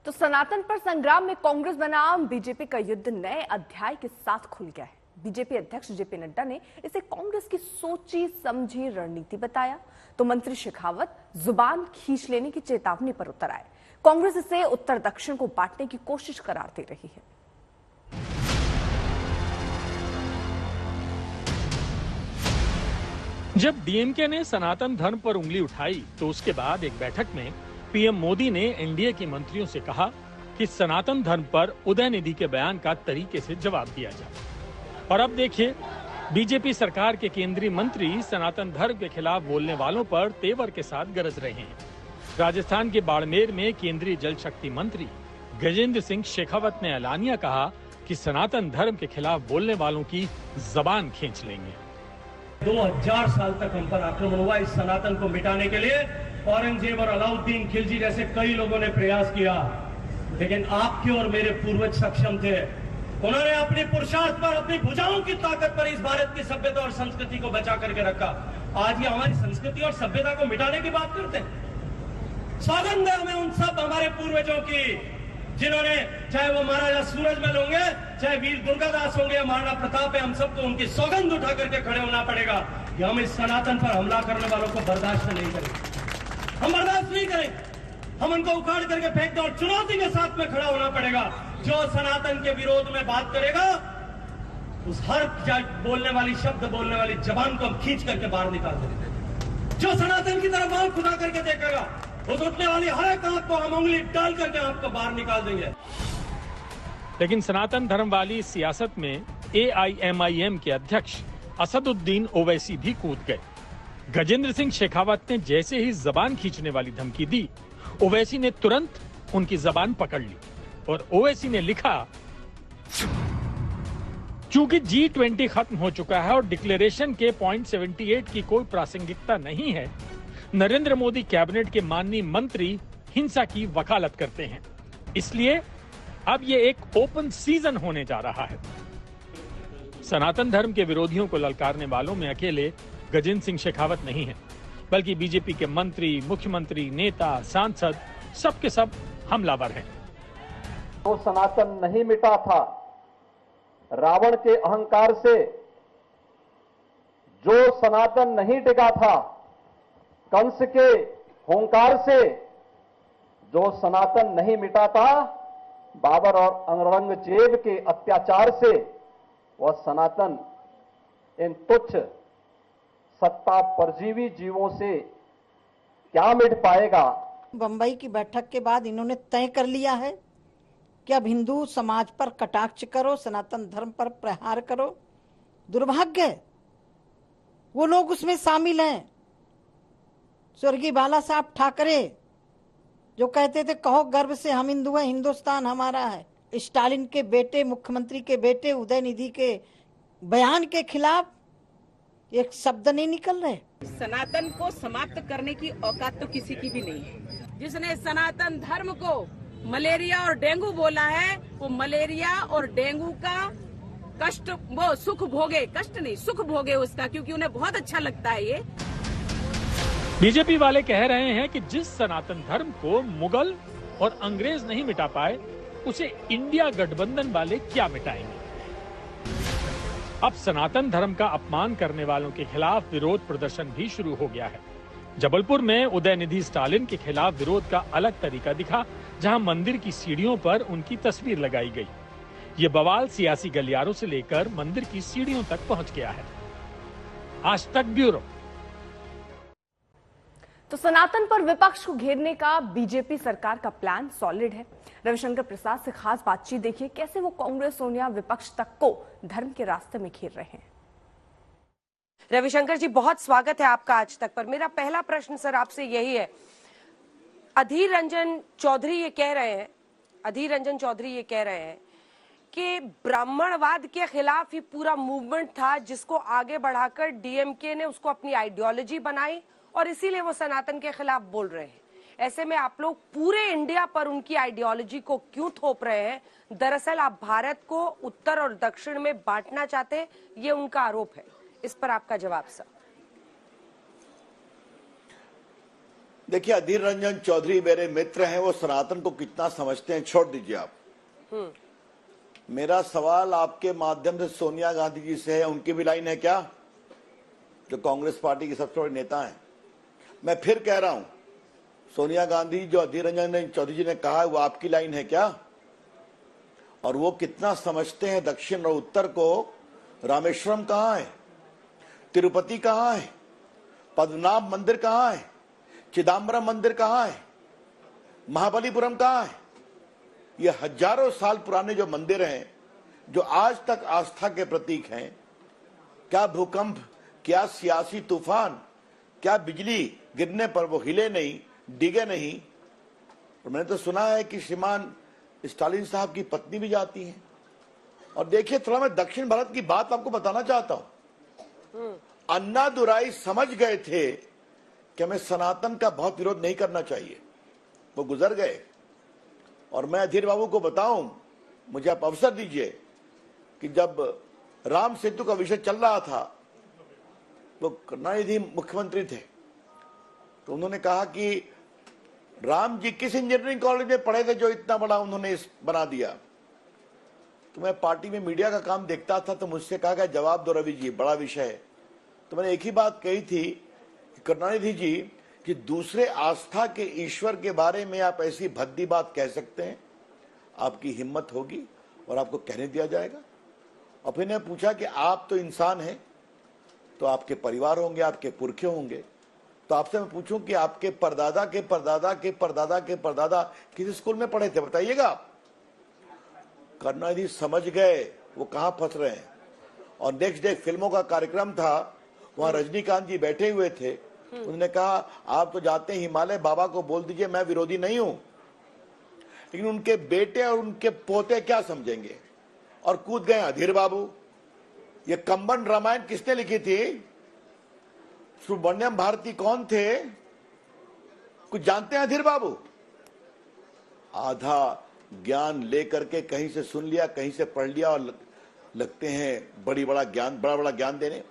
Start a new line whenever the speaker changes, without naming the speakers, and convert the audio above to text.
तो सनातन पर संग्राम में कांग्रेस बनाम बीजेपी का युद्ध नए अध्याय के साथ खुल गया है। बीजेपी अध्यक्ष जेपी नड्डा ने इसे कांग्रेस की सोची समझी रणनीति बताया, तो मंत्री शेखावत जुबान खींच लेने की चेतावनी पर उतर आए। कांग्रेस इसे उत्तर दक्षिण को बांटने की कोशिश करार दे रही है।
जब डीएमके ने सनातन धर्म पर उंगली उठाई तो उसके बाद एक बैठक में पीएम मोदी ने एनडीए के मंत्रियों से कहा कि सनातन धर्म पर उदयनिधि के बयान का तरीके से जवाब दिया जाए। और अब देखिए, बीजेपी सरकार के केंद्रीय मंत्री सनातन धर्म के खिलाफ बोलने वालों पर तेवर के साथ गरज रहे हैं। राजस्थान के बाड़मेर में केंद्रीय जल शक्ति मंत्री गजेंद्र सिंह शेखावत ने ऐलानिया कहा कि सनातन धर्म के खिलाफ बोलने वालों की जबान खींच लेंगे।
2000 साल तक हम पर आक्रमण हुआ। इस सनातन को मिटाने के लिए औरंगजेब और अलाउद्दीन खिलजी जैसे कई लोगों ने प्रयास किया, लेकिन आपके और मेरे पूर्वज सक्षम थे। उन्होंने अपने पुरुषार्थ पर, अपनी भुजाओं की ताकत पर इस भारत की सभ्यता और संस्कृति को बचा करके रखा। आज ये हमारी संस्कृति और सभ्यता को मिटाने की बात करते हैं। सौगंध है हमें उन सब हमारे पूर्वजों की, जिन्होंने, चाहे वो महाराजा सूरजमल होंगे, चाहे वीर दुर्गादास होंगे या महाराणा प्रताप है, हम सबको उनकी सौगंध उठा करके खड़े होना पड़ेगा कि हम इस सनातन पर हमला करने वालों को बर्दाश्त नहीं करेंगे। हम बर्दाश्त नहीं करेंगे। हम उनको उखाड़ करके फेंक दें और चुनौती के साथ में खड़ा होना पड़ेगा। जो सनातन के विरोध में बात करेगा, उस हर बोलने वाली, शब्द बोलने वाली जबान को हम खींच करके बाहर निकाल देंगे। जो सनातन की तरफ आंख उठा करके देखेगा, उस उठने वाली हर एक आंख को हम उंगली डाल करके आपको बाहर निकाल देंगे।
लेकिन सनातन धर्म वाली सियासत में एआईएमआईएम के अध्यक्ष असदुद्दीन ओवैसी भी कूद गए। गजेंद्र सिंह शेखावत ने जैसे ही जबान खींचने वाली धमकी दी, ओवैसी ने तुरंत उनकी जबान पकड़ ली और ओवैसी ने लिखा, चूंकि G20 खत्म हो चुका है और डिक्लेरेशन के पॉइंट 78 की कोई प्रासंगिकता नहीं है, नरेंद्र मोदी कैबिनेट के माननीय मंत्री हिंसा की वकालत करते हैं, इसलिए अब ये एक ओपन सीजन होने जा रहा है। सनातन धर्म के विरोधियों को ललकारने वालों में अकेले गजेंद्र सिंह शेखावत नहीं है, बल्कि बीजेपी के मंत्री, मुख्यमंत्री, नेता, सांसद सबके सब हमलावर हैं।
तो सनातन नहीं मिटा था, रावण के अहंकार से जो सनातन नहीं टिका था, कंस के होंकार से जो सनातन नहीं मिटा था, बाबर और औरंगजेब के अत्याचार से वह सनातन इन तुच्छ सत्ता परजीवी जीवों से क्या मिट पाएगा।
बंबई की बैठक के बाद इन्होंने तय कर लिया है कि अब हिंदू समाज पर कटाक्ष करो, सनातन धर्म पर प्रहार करो। दुर्भाग्य है वो लोग उसमें शामिल हैं। स्वर्गीय बाला साहब ठाकरे जो कहते थे, कहो गर्व से हम हिंदू हैं, हिंदुस्तान हमारा है। स्टालिन के बेटे, मुख्यमंत्री के बेटे उदयनिधि के बयान के खिलाफ एक शब्द नहीं निकल रहे।
सनातन को समाप्त करने की औकात तो किसी की भी नहीं है। जिसने सनातन धर्म को मलेरिया और डेंगू बोला है, वो मलेरिया और डेंगू का कष्ट, वो सुख भोगे, कष्ट नहीं सुख भोगे उसका, क्योंकि उन्हें बहुत अच्छा लगता है ये।
बीजेपी वाले कह रहे हैं कि जिस सनातन धर्म को मुगल और अंग्रेज नहीं मिटा पाए, उसे इंडिया गठबंधन वाले क्या मिटाएंगे। अब सनातन धर्म का अपमान करने वालों के खिलाफ विरोध प्रदर्शन भी शुरू हो गया है। जबलपुर में उदयनिधि स्टालिन के खिलाफ विरोध का अलग तरीका दिखा, जहां मंदिर की सीढ़ियों पर उनकी तस्वीर लगाई गई। ये बवाल सियासी गलियारों से लेकर मंदिर की सीढ़ियों तक पहुंच गया है। आज तक ब्यूरो।
तो सनातन पर विपक्ष को घेरने का बीजेपी सरकार का प्लान सॉलिड है। रविशंकर प्रसाद से खास बातचीत देखिए, कैसे वो कांग्रेस, सोनिया, विपक्ष तक को धर्म के रास्ते में घेर रहे हैं।
रविशंकर जी, बहुत स्वागत है आपका आज तक पर। मेरा पहला प्रश्न सर आपसे यही है, अधीर रंजन चौधरी ये कह रहे हैं कि ब्राह्मणवाद के खिलाफ ही पूरा मूवमेंट था, जिसको आगे बढ़ाकर डीएमके ने उसको अपनी आइडियोलॉजी बनाई और इसीलिए वो सनातन के खिलाफ बोल रहे हैं। ऐसे में आप लोग पूरे इंडिया पर उनकी आइडियोलॉजी को क्यों थोप रहे हैं? दरअसल आप भारत को उत्तर और दक्षिण में बांटना चाहते हैं, ये उनका आरोप है। इस पर आपका जवाब सर।
देखिए, अधीर रंजन चौधरी मेरे मित्र हैं, वो सनातन को कितना समझते हैं छोड़ दीजिए आप। मेरा सवाल आपके माध्यम से सोनिया गांधी जी से है, उनकी भी लाइन है क्या, जो कांग्रेस पार्टी की सबसे बड़े नेता हैं? मैं फिर कह रहा हूं, सोनिया गांधी जो अधीर रंजन चौधरी जी ने कहा है वो आपकी लाइन है क्या? और वो कितना समझते हैं दक्षिण और उत्तर को? रामेश्वरम कहां है, तिरुपति कहां है, पद्मनाभ मंदिर कहां है, चिदम्बरम मंदिर कहां है, महाबलीपुरम कहां है? ये हजारों साल पुराने जो मंदिर हैं, जो आज तक आस्था के प्रतीक हैं, क्या भूकंप, क्या सियासी तूफान, क्या बिजली गिरने पर वो हिले नहीं, डिगे नहीं? और मैंने तो सुना है कि श्रीमान स्टालिन साहब की पत्नी भी जाती हैं। और देखिए, थोड़ा मैं दक्षिण भारत की बात आपको बताना चाहता हूं। अन्नादुराई समझ गए थे कि हमें सनातन का बहुत विरोध नहीं करना चाहिए, वो गुजर गए। और मैं अधीर बाबू को बताऊं, मुझे आप अवसर दीजिए कि जब राम सेतु का विषय चल रहा था, वो करुणानिधि मुख्यमंत्री थे, तो उन्होंने कहा कि राम जी किस इंजीनियरिंग कॉलेज में पढ़े थे जो इतना बड़ा उन्होंने बना दिया? तो मैं पार्टी में मीडिया का काम देखता था, तो मुझसे कहा गया जवाब दो रवि जी, बड़ा विषय है। तो मैंने एक ही बात कही थी कि करुणानिधि जी, कि दूसरे आस्था के ईश्वर के बारे में आप ऐसी भद्दी बात कह सकते हैं? आपकी हिम्मत होगी और आपको कहने दिया जाएगा? और फिर ने पूछा कि आप तो इंसान हैं, तो आपके परिवार होंगे, आपके पुरखे होंगे, तो आपसे मैं पूछूं कि आपके परदादा के परदादा के परदादा के परदादा किस स्कूल में पढ़े थे, बताइएगा। करुणानिधि समझ गए वो कहां फंस रहे हैं। और नेक्स्ट डे फिल्मों का कार्यक्रम था, वहां रजनीकांत जी बैठे हुए थे। उन्होंने कहा आप तो जाते हैं हिमालय, बाबा को बोल दीजिए मैं विरोधी नहीं हूं, लेकिन उनके बेटे और उनके पोते क्या समझेंगे? और कूद गए अधीर बाबू। ये कंबन रामायण किसने लिखी थी? सुब्रमण्यम भारती कौन थे? कुछ जानते हैं अधीर बाबू? आधा ज्ञान लेकर के कहीं से सुन लिया, कहीं से पढ़ लिया, और लगते हैं बड़ा बड़ा ज्ञान देने।